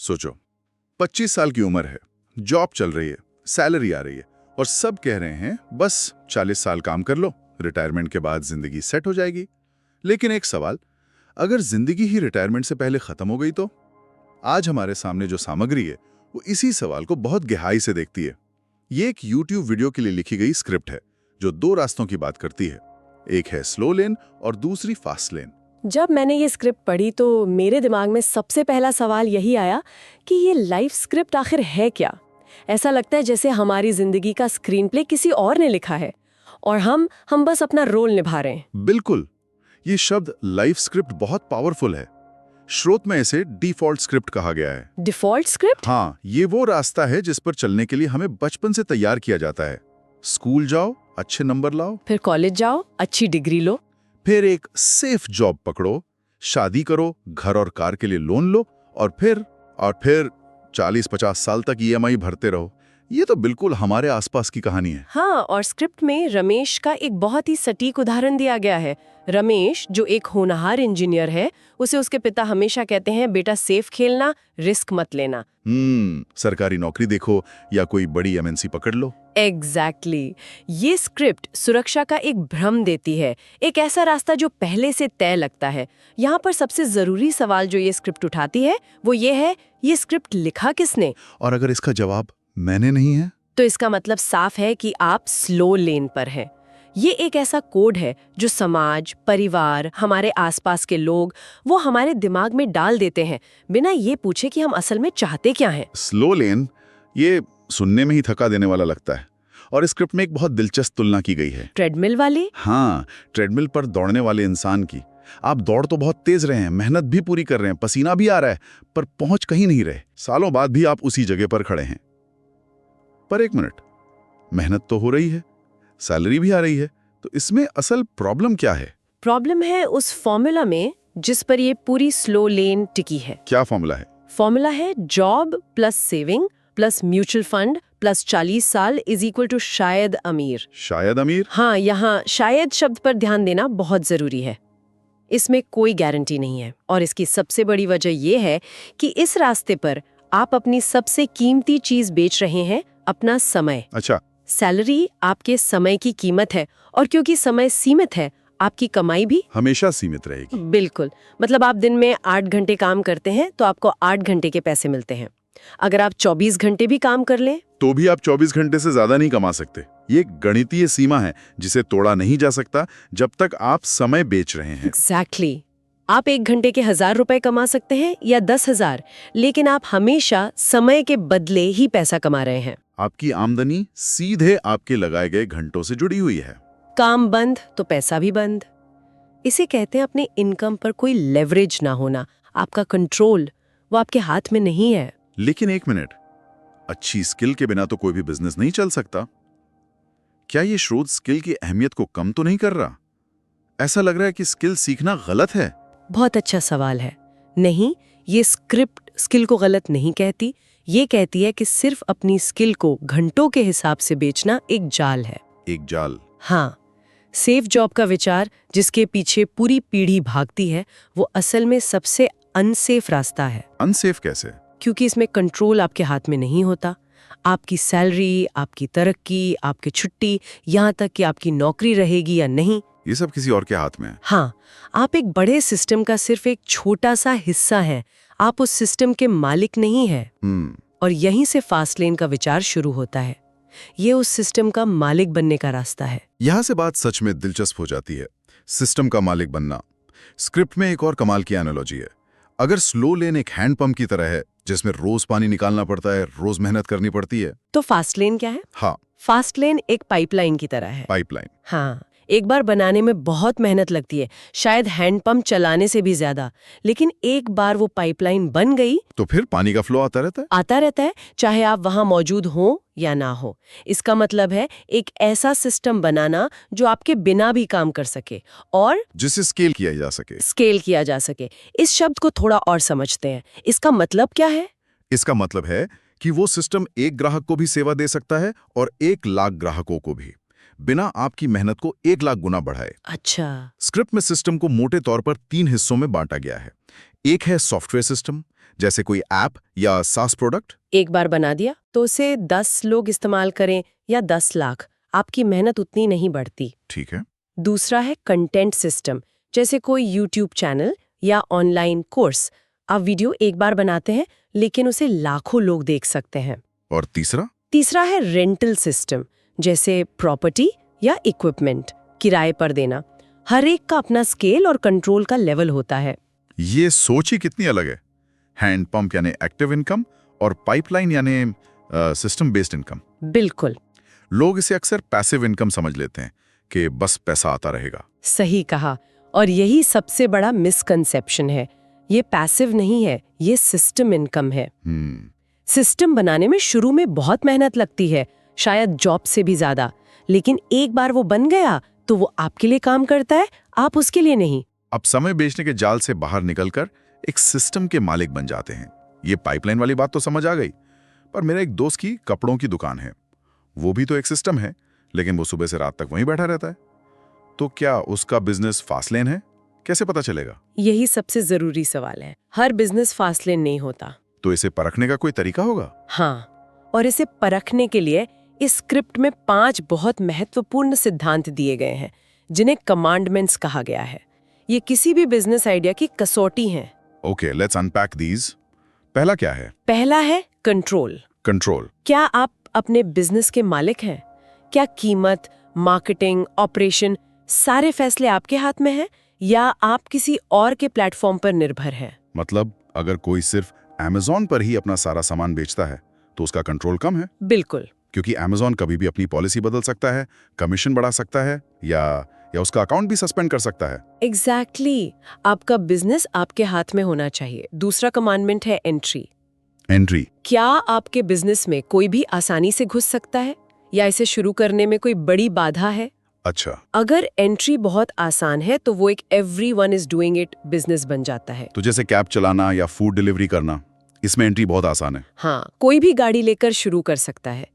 सोचो, 25 साल की उम्र है, जॉब चल रही है, सैलरी आ रही है और सब कह रहे हैं बस 40 साल काम कर लो, रिटायरमेंट के बाद जिंदगी सेट हो जाएगी। लेकिन एक सवाल, अगर जिंदगी ही रिटायरमेंट से पहले खत्म हो गई तो? आज हमारे सामने जो सामग्री है वो इसी सवाल को बहुत गहराई से देखती है। ये एक YouTube वीडियो के लिए लिखी गई स्क्रिप्ट है जो दो रास्तों की बात करती है। एक है स्लो लेन और दूसरी फास्ट लेन। जब मैंने ये स्क्रिप्ट पढ़ी तो मेरे दिमाग में सबसे पहला सवाल यही आया कि ये लाइफ स्क्रिप्ट आखिर है क्या। ऐसा लगता है जैसे हमारी जिंदगी का स्क्रीन प्ले किसी और ने लिखा है और हम बस अपना रोल निभा रहे हैं। बिल्कुल, ये शब्द लाइफ स्क्रिप्ट बहुत पावरफुल है। स्रोत में इसे डिफॉल्ट स्क्रिप्ट कहा गया है। Default script? हाँ, ये वो रास्ता है जिस पर चलने के लिए हमें बचपन से तैयार किया जाता है। स्कूल जाओ, अच्छे नंबर लाओ, फिर कॉलेज जाओ, अच्छी डिग्री लो, फिर एक सेफ जॉब पकड़ो, शादी करो, घर और कार के लिए लोन लो और फिर 40-50 साल तक EMI भरते रहो। ये तो बिल्कुल हमारे आसपास की कहानी है। हाँ, और स्क्रिप्ट में रमेश का एक बहुत ही सटीक उदाहरण दिया गया है। रमेश, जो एक होनहार इंजीनियर है, उसे उसके पिता हमेशा कहते हैं, बेटा सेफ खेलना, रिस्क मत लेना। सरकारी नौकरी देखो या कोई बड़ी MNC पकड़ लो। एग्जैक्टली। ये स्क्रिप्ट सुरक्षा का एक भ्रम देती है, एक ऐसा रास्ता जो पहले से तय लगता है। यहाँ पर सबसे जरूरी सवाल जो ये स्क्रिप्ट उठाती है वो ये है, ये स्क्रिप्ट लिखा किसने? और अगर इसका जवाब मैंने नहीं है तो इसका मतलब साफ है कि आप स्लो लेन पर हैं। ये एक ऐसा कोड है जो समाज, परिवार, हमारे आसपास के लोग वो हमारे दिमाग में डाल देते हैं बिना ये पूछे कि हम असल में चाहते क्या हैं। स्लो लेन, ये सुनने में ही थका देने वाला लगता है। और स्क्रिप्ट में एक बहुत दिलचस्प तुलना की गई है। ट्रेडमिल वाली? हाँ, ट्रेडमिल पर दौड़ने वाले इंसान की। आप दौड़ तो बहुत तेज रहे हैं, मेहनत भी पूरी कर रहे हैं, पसीना भी आ रहा है, पर पहुंच कहीं नहीं रहे। सालों बाद भी आप उसी जगह पर खड़े हैं। पर एक मिनट, मेहनत तो हो रही है, सैलरी भी आ रही है, तो इसमें असल प्रॉब्लम क्या है? प्रॉब्लम है उस फॉर्मूला में जिस पर ये पूरी स्लो लेन टिकी है। क्या फॉर्मूला है? फॉर्मूला है job plus saving plus mutual fund plus 40 साल इज इक्वल टू शायद अमीर। शायद अमीर? हाँ, यहाँ शायद शब्द पर ध्यान देना बहुत जरूरी है। इसमें कोई गारंटी नहीं है और इसकी सबसे बड़ी वजह यह है कि इस रास्ते पर आप अपनी सबसे कीमती चीज बेच रहे हैं, अपना समय। अच्छा। सैलरी आपके समय की कीमत है और क्योंकि समय सीमित है, आपकी कमाई भी हमेशा सीमित रहेगी। बिल्कुल। मतलब आप दिन में 8 घंटे काम करते हैं तो आपको 8 घंटे के पैसे मिलते हैं। अगर आप 24 घंटे भी काम कर लें तो भी आप 24 घंटे से ज्यादा नहीं कमा सकते। ये एक गणितीय सीमा है जिसे तोड़ा नहीं जा सकता जब तक आप समय बेच रहे हैं। एग्जैक्टली। आप 1 घंटे के 1000 रुपए कमा सकते हैं या 10,000, लेकिन आप हमेशा समय के बदले ही पैसा कमा रहे हैं। आपकी आमदनी सीधे आपके लगाए गए घंटों से जुड़ी हुई है। काम बंद तो पैसा भी बंद। इसे कहते हैं अपने इनकम पर कोई लेवरेज ना होना। आपका कंट्रोल वो आपके हाथ में नहीं है। लेकिन एक मिनट, अच्छी स्किल के बिना तो कोई भी बिजनेस नहीं चल सकता। क्या ये शोध स्किल की अहमियत को कम तो नहीं कर रहा? ऐसा लग रहा है कि स्किल सीखना गलत है। बहुत अच्छा सवाल है। नहीं, ये स्क्रिप्ट स्किल को गलत नहीं कहती। ये कहती है कि सिर्फ अपनी स्किल को घंटों के हिसाब से बेचना एक जाल है। एक जाल? हाँ, सेफ जॉब का विचार जिसके पीछे पूरी पीढ़ी भागती है, वो असल में सबसे अनसेफ रास्ता है। अनसेफ कैसे? क्योंकि इसमें कंट्रोल आपके हाथ में नहीं होता। आपकी सैलरी, आपकी तरक्की, आपकी छुट्टी, यहाँ तक कि आपकी नौकरी रहेगी या नहीं, ये सब किसी और के हाथ में है। हाँ, आप एक बड़े सिस्टम का सिर्फ एक छोटा सा हिस्सा हैं। आप उस सिस्टम के मालिक नहीं है। और यहीं से फास्ट लेन का विचार शुरू होता है। ये उस सिस्टम का मालिक बनने का रास्ता है। यहाँ से बात सच में दिलचस्प हो जाती है। सिस्टम का मालिक बनना। स्क्रिप्ट में एक और कमाल की एनालॉजी है। अगर स्लो लेन एक हैंडपंप की तरह है जिसमें रोज पानी निकालना पड़ता है, रोज मेहनत करनी पड़ती है, तो फास्ट लेन क्या है? हाँ, फास्ट लेन एक पाइपलाइन की तरह है। पाइपलाइन? हाँ, एक बार बनाने में बहुत मेहनत लगती है, शायद हैंडपंप चलाने से भी ज्यादा। लेकिन एक बार वो पाइपलाइन बन गई तो फिर पानी का फ्लो आता रहता है, चाहे आप वहां मौजूद हो या ना हो। इसका मतलब है एक ऐसा सिस्टम बनाना जो आपके बिना भी काम कर सके और जिसे स्केल किया जा सके। इस शब्द को थोड़ा और समझते हैं। इसका मतलब क्या है? इसका मतलब है कि वो सिस्टम एक ग्राहक को भी सेवा दे सकता है और 1 लाख ग्राहकों को भी, बिना आपकी मेहनत को 1 लाख गुना बढ़ाए। अच्छा। स्क्रिप्ट में सिस्टम को मोटे तौर पर 3 हिस्सों में बांटा गया है। एक है सॉफ्टवेयर सिस्टम, जैसे कोई ऐप या सास प्रोडक्ट। एक बार बना दिया तो उसे 10 लोग इस्तेमाल करें या 10 लाख, आपकी मेहनत उतनी नहीं बढ़ती। ठीक है। दूसरा है कंटेंट सिस्टम, जैसे कोई यूट्यूब चैनल या ऑनलाइन कोर्स। आप वीडियो एक बार बनाते हैं लेकिन उसे लाखों लोग देख सकते हैं। और तीसरा? तीसरा है रेंटल सिस्टम, जैसे प्रॉपर्टी या इक्विपमेंट किराए पर देना। हर एक का अपना स्केल और कंट्रोल का लेवल होता है। ये सोच ही कितनी अलग है। हैंड पंप यानी एक्टिव इनकम और पाइपलाइन यानी सिस्टम बेस्ड इनकम। बिल्कुल लोग इसे अक्सर पैसिव इनकम समझ लेते हैं कि बस पैसा आता रहेगा। सही कहा, और यही सबसे बड़ा मिसकंसेप्शन है। ये पैसिव नहीं है, ये सिस्टम इनकम है। सिस्टम बनाने में शुरू में बहुत मेहनत लगती है, शायद जॉब से भी ज्यादा, लेकिन एक बार वो बन गया तो वो आपके लिए काम करता है, आप उसके लिए नहीं। अब समय बेचने के जाल से बाहर निकलकर एक सिस्टम के मालिक बन जाते हैं। ये पाइपलाइन वाली बात तो समझ आ गई, पर मेरे एक दोस्त की कपड़ों की दुकान है। वो भी तो एक सिस्टम है, लेकिन वो सुबह से रात तक वहीं बैठा रहता है। तो क्या उसका बिजनेस फास्ट लेन है? कैसे पता चलेगा? यही सबसे जरूरी सवाल है। हर बिजनेस फास्ट लेन नहीं होता। तो इसे परखने का कोई तरीका होगा? हाँ, और इसे परखने के लिए इस स्क्रिप्ट में 5 बहुत महत्वपूर्ण सिद्धांत दिए गए हैं, जिन्हें कमांडमेंट्स कहा गया है। ये किसी भी बिजनेस आइडिया की कसौटी हैं। Okay, let's unpack these. पहला क्या है? पहला है कंट्रोल। कंट्रोल। क्या आप अपने बिजनेस के मालिक हैं? क्या कीमत, मार्केटिंग, ऑपरेशन सारे फैसले आपके हाथ में हैं, या आप किसी और के प्लेटफॉर्म पर निर्भर हैं? मतलब अगर कोई सिर्फ Amazon पर ही अपना सारा सामान बेचता है तो उसका कंट्रोल कम है। बिल्कुल, क्योंकि Amazon कभी भी अपनी पॉलिसी बदल सकता है, कमीशन बढ़ा सकता है, या उसका अकाउंट भी सस्पेंड कर सकता है। एग्जैक्टली। आपका बिजनेस आपके हाथ में होना चाहिए। दूसरा कमांडमेंट है एंट्री। एंट्री। क्या आपके बिजनेस में कोई भी आसानी से घुस सकता है, या इसे शुरू करने में कोई बड़ी बाधा है? अच्छा। अगर एंट्री बहुत आसान है तो वो एक everyone is doing it business बन जाता है। तो जैसे कैब चलाना या फूड डिलीवरी करना, इसमें एंट्री बहुत आसान है। हाँ, कोई भी गाड़ी लेकर शुरू कर सकता है।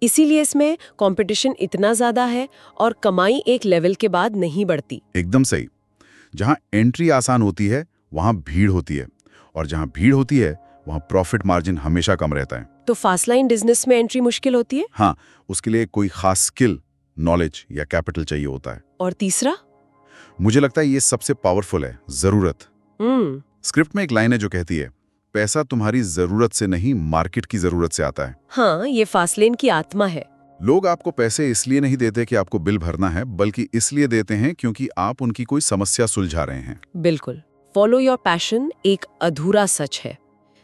इसीलिए इसमें कंपटीशन इतना ज्यादा है और कमाई एक लेवल के बाद नहीं बढ़ती। एकदम सही। जहां एंट्री आसान होती है वहां भीड़ होती है, और जहां भीड़ होती है वहां प्रॉफिट मार्जिन हमेशा कम रहता है। तो फास्ट लाइन बिजनेस में एंट्री मुश्किल होती है। हाँ, उसके लिए कोई खास स्किल, नॉलेज या कैपिटल चाहिए होता है। और तीसरा? मुझे लगता है ये सबसे पावरफुल है, जरूरत। स्क्रिप्ट में एक लाइन है जो कहती है, पैसा तुम्हारी जरूरत से नहीं, मार्केट की जरूरत से आता है। हाँ, ये फास्ट लेन की आत्मा है। लोग आपको पैसे इसलिए नहीं देते कि आपको बिल भरना है, बल्कि इसलिए देते हैं क्योंकि आप उनकी कोई समस्या सुलझा रहे हैं। बिल्कुल। फॉलो योर पैशन एक अधूरा सच है।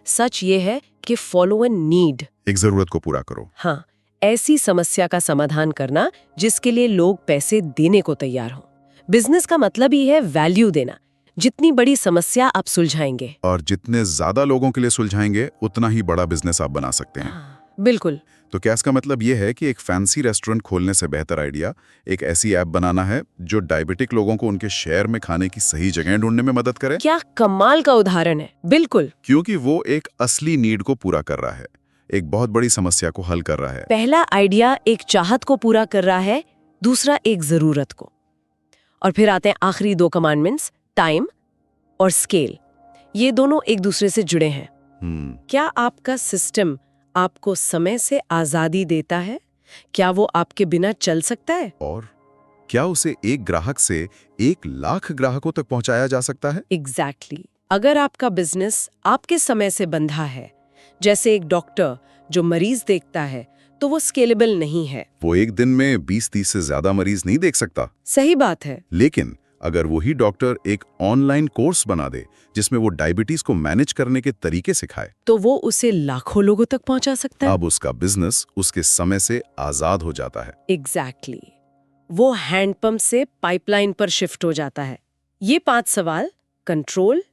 सच ये है कि फॉलो ए नीड, एक जरूरत को पूरा करो। हाँ, ऐसी समस्या का समाधान करना जिसके लिए लोग पैसे देने को तैयार हों। बिजनेस का मतलब ही है वैल्यू देना। जितनी बड़ी समस्या आप सुलझाएंगे, और जितने ज्यादा लोगों के लिए सुलझाएंगे, उतना ही बड़ा बिजनेस आप बना सकते हैं। बिल्कुल। तो क्या इसका मतलब ये है कि एक फैंसी रेस्टोरेंट खोलने से बेहतर आइडिया एक ऐसी ऐप बनाना है जो डायबिटिक लोगों को उनके शहर में खाने की सही जगह ढूंढने में मदद करे? क्या कमाल का उदाहरण है। बिल्कुल, क्योंकि वो एक असली नीड को पूरा कर रहा है, एक बहुत बड़ी समस्या को हल कर रहा है। पहला आइडिया एक चाहत को पूरा कर रहा है, दूसरा एक जरूरत को। और फिर आते हैं आखिरी 2 कमांडमेंट्स, टाइम और स्केल। ये दोनों एक दूसरे से जुड़े हैं। क्या आपका सिस्टम आपको समय से आजादी देता है? क्या वो आपके बिना चल सकता है? और क्या उसे एक ग्राहक से 1 लाख ग्राहकों तक पहुंचाया जा सकता है? एग्जैक्टली। अगर आपका बिजनेस आपके समय से बंधा है, जैसे एक डॉक्टर जो मरीज देखता है, तो वो स्केलेबल नहीं है। वो एक दिन में 20-30 से ज्यादा मरीज नहीं देख सकता। सही बात है। लेकिन अगर वही डॉक्टर एक ऑनलाइन कोर्स बना दे जिसमें वो डायबिटीज को मैनेज करने के तरीके सिखाए, तो वो उसे लाखों लोगों तक पहुंचा सकता है। अब उसका बिजनेस उसके समय से आजाद हो जाता है। एग्जैक्टली। वो हैंडपंप से पाइपलाइन पर शिफ्ट हो जाता है। ये 5 सवाल, कंट्रोल,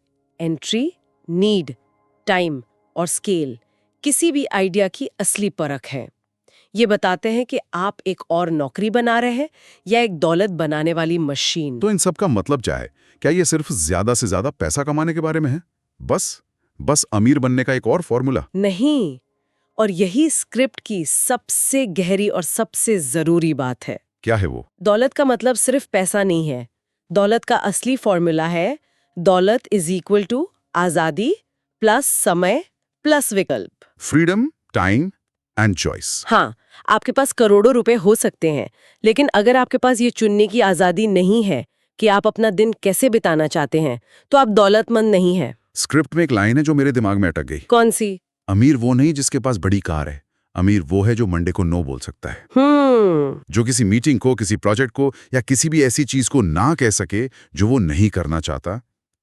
एंट्री, नीड, टाइम और स्केल, किसी भी आइडिया की असली परख है। ये बताते हैं कि आप एक और नौकरी बना रहे हैं या एक दौलत बनाने वाली मशीन। तो इन सब का मतलब क्या है? क्या ये सिर्फ ज्यादा से ज्यादा पैसा कमाने के बारे में है? बस अमीर बनने का एक और फॉर्मूला? नहीं। और यही स्क्रिप्ट की सबसे गहरी और सबसे जरूरी बात है। क्या है वो? दौलत का मतलब सिर्फ पैसा नहीं है। दौलत का असली फॉर्मूला है, दौलत इज इक्वल टू आजादी प्लस समय प्लस विकल्प। Freedom, time and choice. हाँ, आपके पास करोड़ों रुपए हो सकते हैं, लेकिन अगर आपके पास ये चुनने की आजादी नहीं है कि आप अपना दिन कैसे बिताना चाहते हैं, तो आप दौलतमंद नहीं हैं। स्क्रिप्ट में एक लाइन है जो मेरे दिमाग में अटक गई। कौन सी? अमीर वो नहीं जिसके पास बड़ी कार है, अमीर वो है जो मंडे को नो बोल सकता है। जो किसी मीटिंग को, किसी प्रोजेक्ट को या किसी भी ऐसी चीज को ना कह सके जो वो नहीं करना चाहता।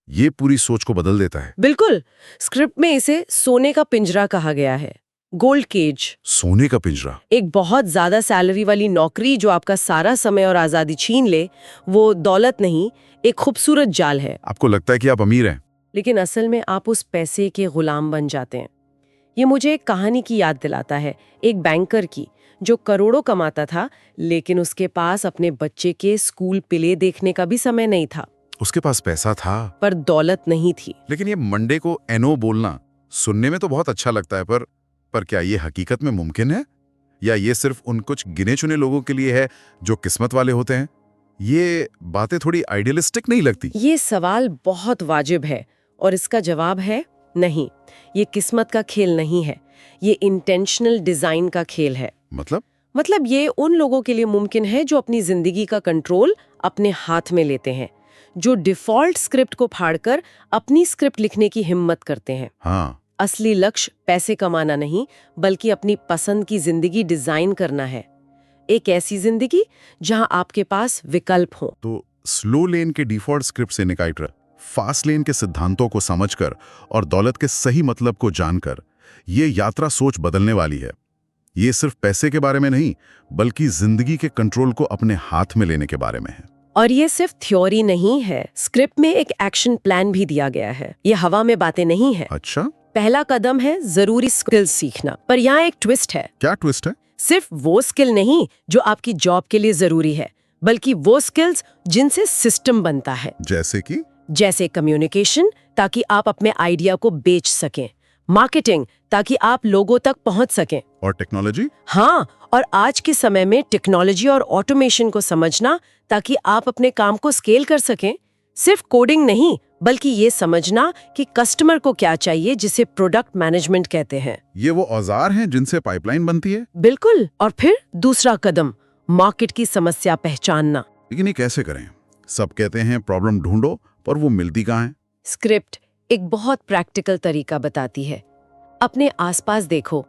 ये पूरी सोच को बदल देता है। बिल्कुल। स्क्रिप्ट में इसे सोने का पिंजरा कहा गया है, गोल्ड केज। सोने का पिंजरा। एक बहुत ज्यादा सैलरी वाली नौकरी जो आपका सारा समय और आजादी छीन ले, वो दौलत नहीं, एक खूबसूरत जाल है। आपको लगता है कि आप अमीर हैं, लेकिन असल में आप उस पैसे के गुलाम बन जाते हैं। ये मुझे एक कहानी की याद दिलाता है, एक बैंकर की, जो करोड़ों कमाता था, लेकिन उसके पास अपने बच्चे के स्कूल प्ले देखने का भी समय नहीं था। उसके पास पैसा था पर दौलत नहीं थी। लेकिन ये मंडे को एनो बोलना सुनने में तो बहुत अच्छा लगता है, पर क्या ये हकीकत में मुमकिन है, या ये सिर्फ उन कुछ गिने चुने लोगों के लिए है जो किस्मत वाले होते हैं? ये बातें थोड़ी आइडियलिस्टिक नहीं लगती? ये सवाल बहुत वाजिब है और इसका जवाब है नहीं। ये किस्मत का खेल नहीं है, ये इंटेंशनल डिजाइन का खेल है। मतलब ये उन लोगों के लिए मुमकिन है जो अपनी जिंदगी का कंट्रोल अपने हाथ में लेते हैं, जो डिफॉल्ट स्क्रिप्ट को फाड़कर अपनी स्क्रिप्ट लिखने की हिम्मत करते हैं। हाँ। असली लक्ष्य पैसे कमाना नहीं, बल्कि अपनी पसंद की जिंदगी डिजाइन करना है। एक ऐसी जिंदगी जहां आपके पास विकल्प हो। तो स्लो लेन के डिफॉल्ट स्क्रिप्ट से निकालकर फास्ट लेन के सिद्धांतों को समझकर और दौलत के सही मतलब को जानकर ये यात्रा सोच बदलने वाली है। ये सिर्फ पैसे के बारे में नहीं, बल्कि जिंदगी के कंट्रोल को अपने हाथ में लेने के बारे में है। और ये सिर्फ थ्योरी नहीं है, स्क्रिप्ट में एक एक्शन प्लान भी दिया गया है। ये हवा में बातें नहीं है। अच्छा। पहला कदम है जरूरी स्किल्स सीखना। पर यहाँ एक ट्विस्ट है। क्या ट्विस्ट है? सिर्फ वो स्किल नहीं जो आपकी जॉब के लिए जरूरी है, बल्कि वो स्किल्स जिनसे सिस्टम बनता है। जैसे कम्युनिकेशन, ताकि आप अपने आइडिया को बेच सकें, मार्केटिंग, ताकि आप लोगों तक पहुंच सकें, और टेक्नोलॉजी। हाँ, और आज के समय में टेक्नोलॉजी और ऑटोमेशन को समझना, ताकि आप अपने काम को स्केल कर सकें। सिर्फ कोडिंग नहीं, बल्कि ये समझना कि कस्टमर को क्या चाहिए, जिसे प्रोडक्ट मैनेजमेंट कहते हैं। ये वो औजार हैं जिनसे पाइपलाइन बनती है। बिल्कुल। और फिर दूसरा कदम, मार्केट की समस्या पहचानना। लेकिन ये कैसे करें? सब कहते हैं प्रॉब्लम ढूंढो, पर वो मिलती कहाँ है? स्क्रिप्ट एक बहुत प्रैक्टिकल तरीका बताती है। अपने आसपास देखो,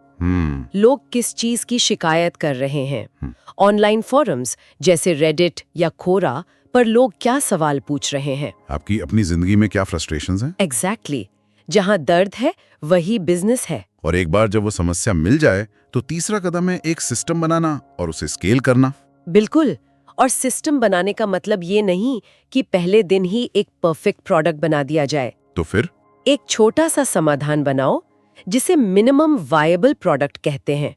लोग किस चीज की शिकायत कर रहे हैं। ऑनलाइन फोरम्स जैसे रेडिट या कोरा पर लोग क्या सवाल पूछ रहे हैं? आपकी अपनी जिंदगी में क्या फ्रस्ट्रेशंस हैं? एग्जैक्टली। जहां दर्द है वही बिजनेस है। और एक बार जब वो समस्या मिल जाए तो तीसरा कदम है एक सिस्टम बनाना और उसे स्केल करना। बिल्कुल। और सिस्टम बनाने का मतलब ये नहीं कि पहले दिन ही एक परफेक्ट प्रोडक्ट बना दिया जाए। तो फिर एक छोटा सा समाधान बनाओ, जिसे मिनिमम वायबल प्रोडक्ट कहते हैं।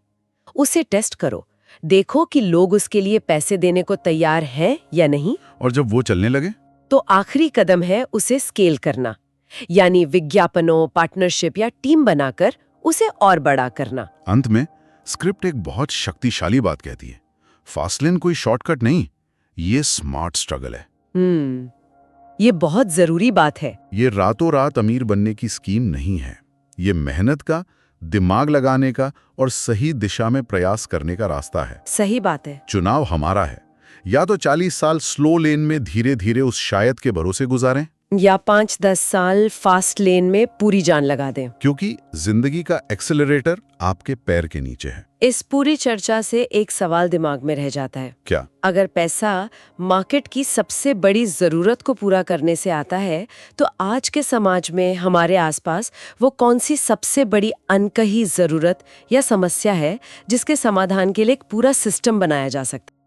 उसे टेस्ट करो, देखो कि लोग उसके लिए पैसे देने को तैयार हैं या नहीं। और जब वो चलने लगे तो आखिरी कदम है उसे स्केल करना, यानी विज्ञापनों, पार्टनरशिप या टीम बनाकर उसे और बड़ा करना। अंत में स्क्रिप्ट एक बहुत शक्तिशाली बात कहती है, फास्टलेन कोई शॉर्टकट नहीं, ये स्मार्ट स्ट्रगल है। ये बहुत जरूरी बात है। ये रातों रात अमीर बनने की स्कीम नहीं है। ये मेहनत का, दिमाग लगाने का और सही दिशा में प्रयास करने का रास्ता है। सही बात है। चुनाव हमारा है, या तो 40 साल स्लो लेन में धीरे धीरे उस शायद के भरोसे गुजारें, या 5-10 साल फास्ट लेन में पूरी जान लगा दें। क्योंकि जिंदगी का एक्सेलरेटर आपके पैर के नीचे है। इस पूरी चर्चा से एक सवाल दिमाग में रह जाता है। क्या? अगर पैसा मार्केट की सबसे बड़ी जरूरत को पूरा करने से आता है, तो आज के समाज में हमारे आसपास वो कौन सी सबसे बड़ी अनकही जरूरत या समस्या है जिसके समाधान के लिए एक पूरा सिस्टम बनाया जा सकता है?